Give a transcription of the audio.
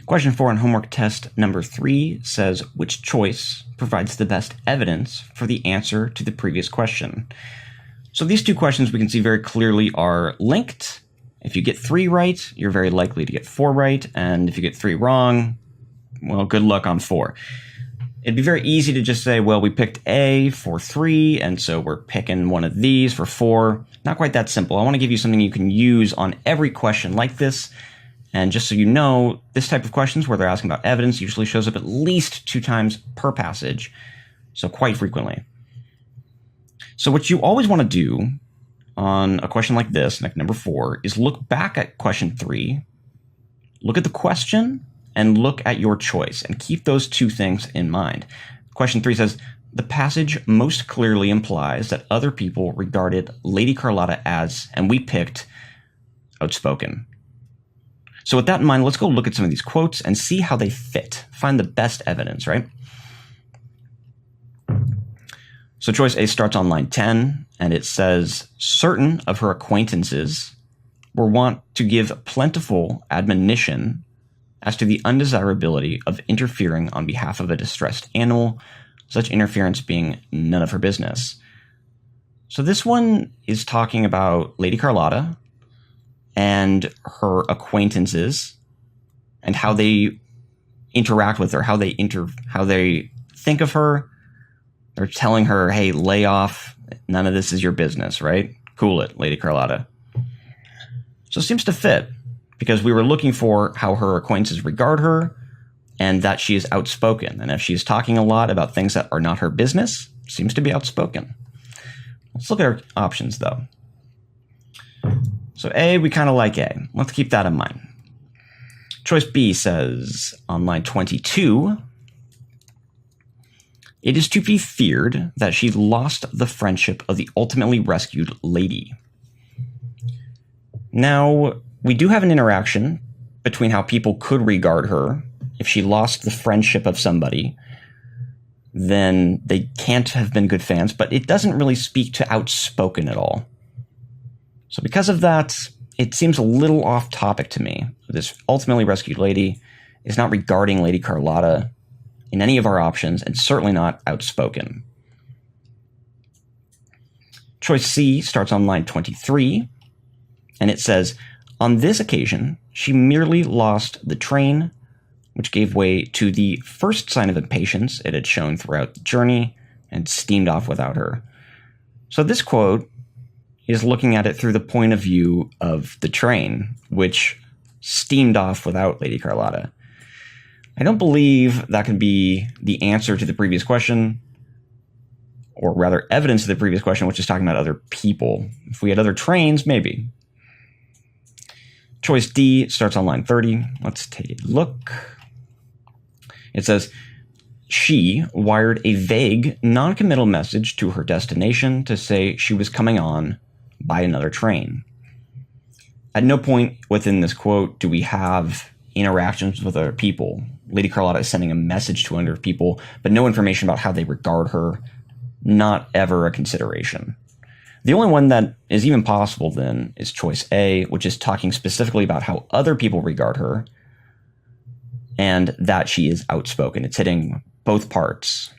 Question 4 on homework test number 3 says, which choice provides the best evidence for the answer to the previous question? So these two questions we can see very clearly are linked. If you get 3 right, you're very likely to get 4 right. And if you get 3 wrong, well, good luck on 4. It'd be very easy to just say, well, we picked A for 3, and so we're picking one of these for 4. Not quite that simple. I want to give you something you can use on every question like this. And just so you know, this type of questions where they're asking about evidence usually shows up at least 2 times per passage, so quite frequently. So what you always want to do on a question like this, like number 4, is look back at question 3, look at the question, and look at your choice, and keep those 2 things in mind. Question 3 says, the passage most clearly implies that other people regarded Lady Carlotta as, and we picked, outspoken. So with that in mind, let's go look at some of these quotes and see how they fit. Find the best evidence, right? So choice A starts on line 10, and it says, certain of her acquaintances were wont to give plentiful admonition as to the undesirability of interfering on behalf of a distressed animal, such interference being none of her business. So this one is talking about Lady Carlotta and her acquaintances and how they interact with her, how they think of her. They're telling her, hey, lay off. None of this is your business, right? Cool it, Lady Carlotta. So it seems to fit because we were looking for how her acquaintances regard her and that she is outspoken. And if she's talking a lot about things that are not her business, seems to be outspoken. Let's look at our options, though. So A, we kind of like A. Let's keep that in mind. Choice B says on line 22, it is to be feared that she lost the friendship of the ultimately rescued lady. Now, we do have an interaction between how people could regard her. If she lost the friendship of somebody, then they can't have been good fans, but it doesn't really speak to outspoken at all. So because of that, it seems a little off topic to me. This ultimately rescued lady is not regarding Lady Carlotta in any of our options, and certainly not outspoken. Choice C starts on line 23, and it says, on this occasion, she merely lost the train, which gave way to the first sign of impatience it had shown throughout the journey, and steamed off without her. So this quote is looking at it through the point of view of the train, which steamed off without Lady Carlotta. I don't believe that could be the answer to the previous question, or rather evidence to the previous question, which is talking about other people. If we had other trains, maybe. Choice D starts on line 30. Let's take a look. It says, she wired a vague, non-committal message to her destination to say she was coming on by another train. At no point within this quote do we have interactions with other people. Lady Carlotta is sending a message to other people, but no information about how they regard her. Not ever a consideration. The only one that is even possible then is choice A, which is talking specifically about how other people regard her and that she is outspoken. It's hitting both parts.